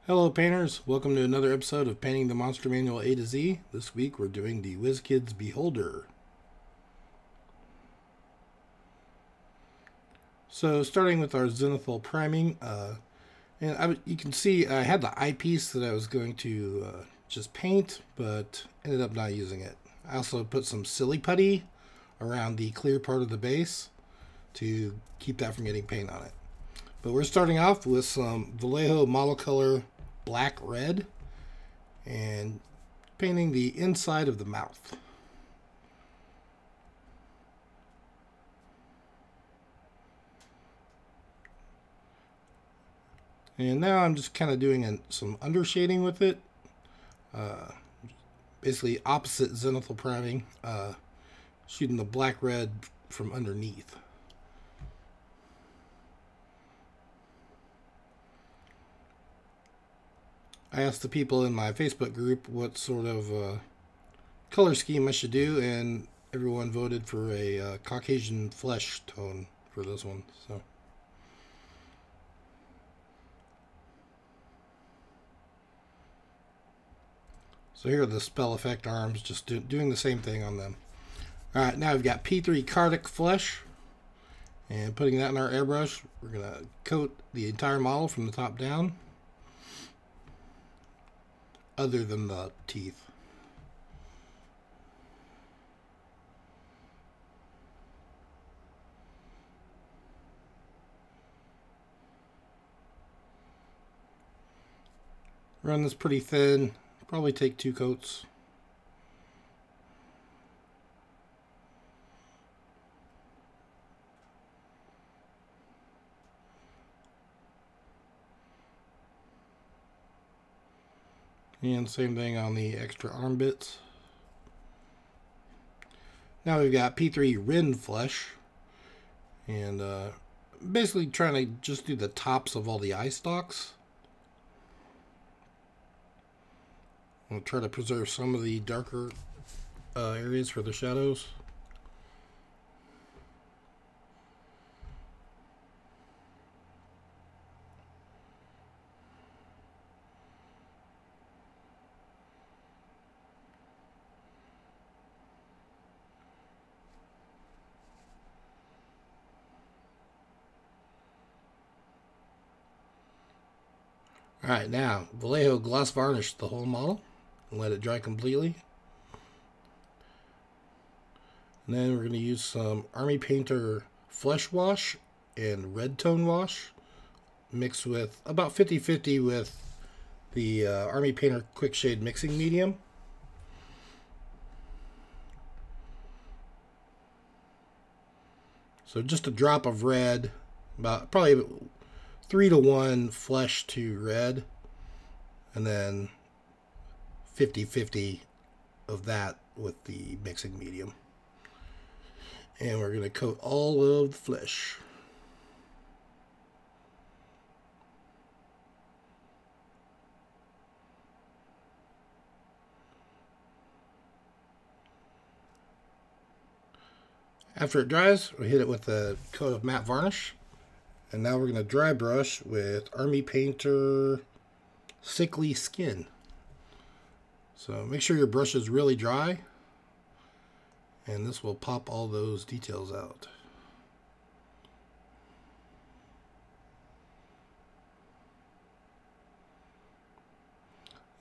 Hello painters, welcome to another episode of Painting the Monster Manual A to Z. This week we're doing the Wizkids Beholder. So starting with our zenithal priming, you can see I had the eyepiece that I was going to just paint, but ended up not using it. I also put some silly putty around the clear part of the base to keep that from getting paint on it. But we're starting off with some Vallejo monocolor black red and painting the inside of the mouth. And now I'm just kind of doing some undershading with it. Basically opposite zenithal priming, shooting the black red from underneath. I asked the people in my Facebook group what sort of color scheme I should do, and everyone voted for a Caucasian flesh tone for this one. So here are the spell effect arms, just doing the same thing on them. Alright, now we've got P3 Khardic flesh, and putting that in our airbrush. We're going to coat the entire model from the top down, other than the teeth. Run this pretty thin, probably take 2 coats. And same thing on the extra arm bits. Now we've got P3 Rin flesh, and basically trying to just do the tops of all the eye stalks. I'll try to preserve some of the darker areas for the shadows. Alright, now Vallejo gloss varnish the whole model and let it dry completely. And then we're going to use some Army Painter flesh wash and red tone wash mixed with about 50-50 with the Army Painter quick shade mixing medium. So just a drop of red, about probably 3-to-1 flesh to red, and then 50-50 of that with the mixing medium. And we're going to coat all of the flesh. After it dries, we hit it with a coat of matte varnish. And now we're going to dry brush with Army Painter Sickly Skin. So make sure your brush is really dry, and this will pop all those details out.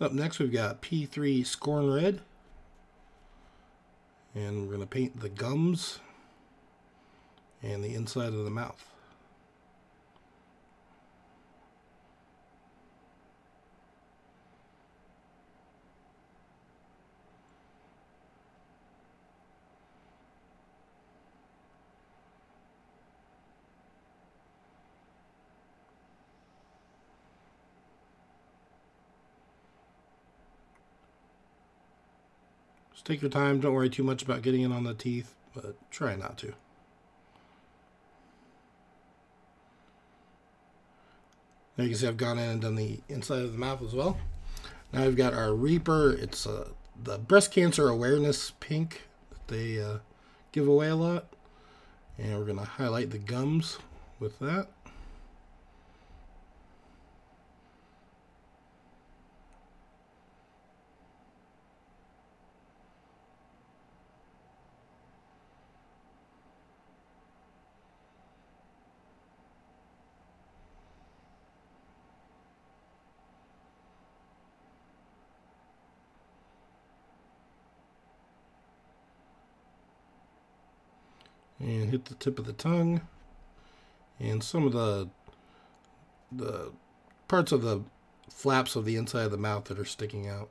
Up next we've got P3 Skorne Red, and we're going to paint the gums and the inside of the mouth. Just take your time, don't worry too much about getting it on the teeth, but try not to. Now you can see I've gone in and done the inside of the mouth as well. Now we've got our Reaper. It's the breast cancer awareness pink that they give away a lot. And we're going to highlight the gums with that. and hit the tip of the tongue and some of the parts of the flaps of the inside of the mouth that are sticking out.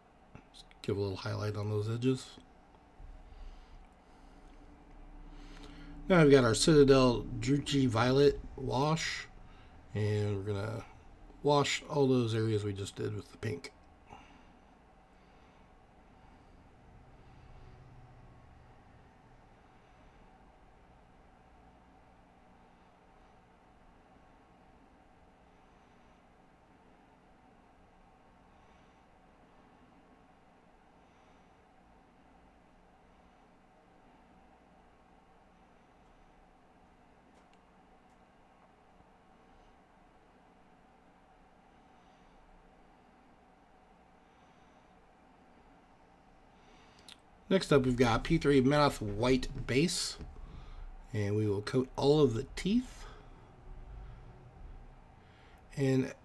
Just give a little highlight on those edges. Now we've got our Citadel Druchi Violet wash, and we're going to wash all those areas we just did with the pink. Next up, we've got P3 Menoth White Base, and we will coat all of the teeth. And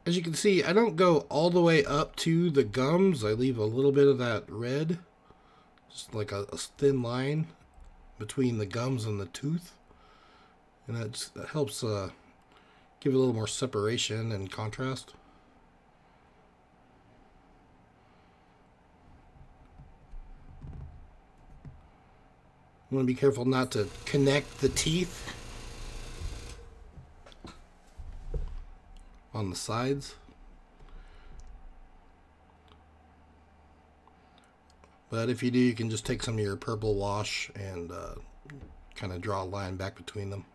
as you can see, I don't go all the way up to the gums. I leave a little bit of that red, just like a thin line between the gums and the tooth. And that helps give it a little more separation and contrast. You want to be careful not to connect the teeth on the sides. But if you do, you can just take some of your purple wash and kind of draw a line back between them.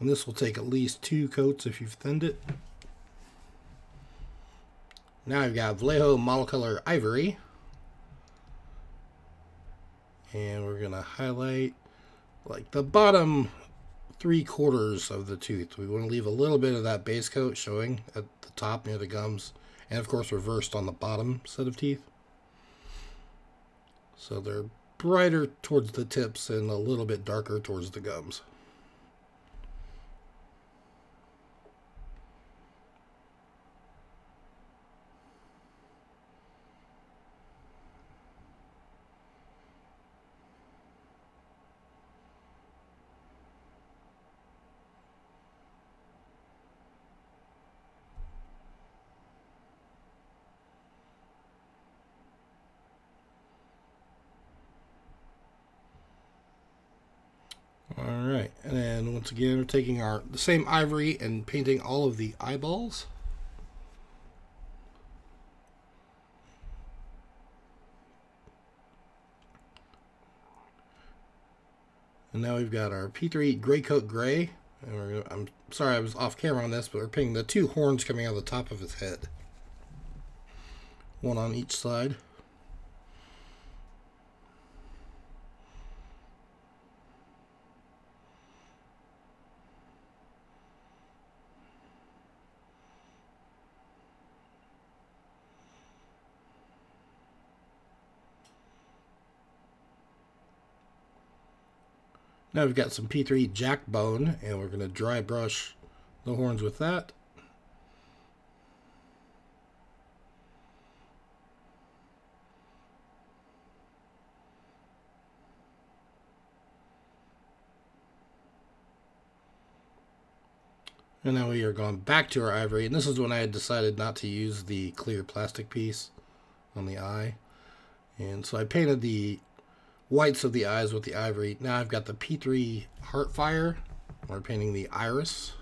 And this will take at least 2 coats if you've thinned it. Now I've got Vallejo monocolor Ivory, and we're going to highlight like the bottom 3/4 of the tooth. We want to leave a little bit of that base coat showing at the top near the gums, and of course reversed on the bottom set of teeth. So they're brighter towards the tips and a little bit darker towards the gums. Alright, and then once again we're taking the same ivory and painting all of the eyeballs. And now we've got our P3 Greycoat Gray. And I'm sorry I was off camera on this, but we're painting the 2 horns coming out of the top of his head. One on each side. Now we've got some P3 Jackbone, and we're going to dry brush the horns with that. And now we are going back to our ivory, and this is when I had decided not to use the clear plastic piece on the eye. And so I painted the whites of the eyes with the ivory. Now I've got the P3 Heartfire. We're painting the iris.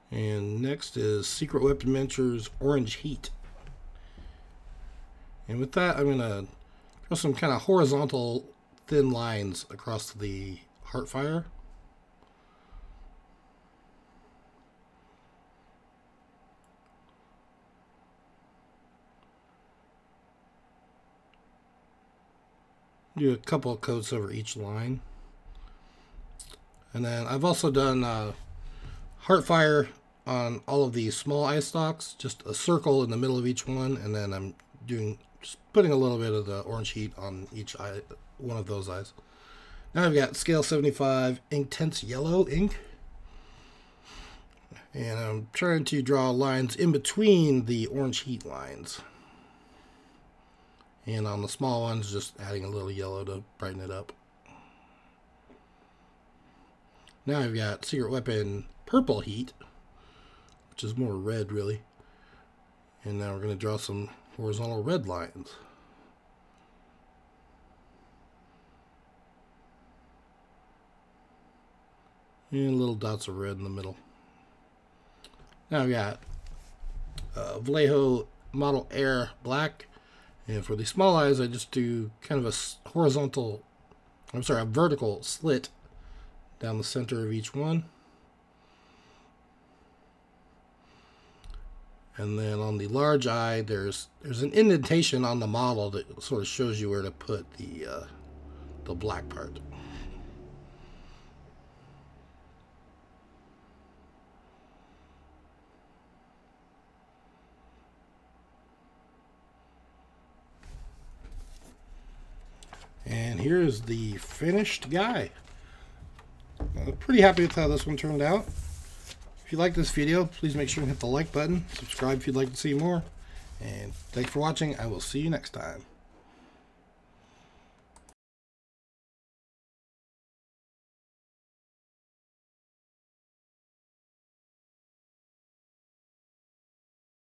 And next is Secret Weapon Miniatures Orange Heat. And with that, I'm going to draw some kind of horizontal thin lines across the Heartfire. Do a couple of coats over each line. And then I've also done Heartfire on all of these small eye stalks, just a circle in the middle of each one, and then I'm just putting a little bit of the orange heat on each eye, one of those eyes. Now I've got scale 75 Inktense yellow ink, and I'm trying to draw lines in between the orange heat lines. And on the small ones, just adding a little yellow to brighten it up. Now I've got Secret Weapon purple heat, which is more red really. And now we're going to draw some horizontal red lines. And little dots of red in the middle. Now I've got Vallejo Model Air black. And for the small eyes, I just do kind of a vertical slit down the center of each one. And then on the large eye, there's an indentation on the model that sort of shows you where to put the black part. And here's the finished guy. I'm pretty happy with how this one turned out. If you like this video, please make sure to hit the like button. Subscribe if you'd like to see more. And thanks for watching. I will see you next time.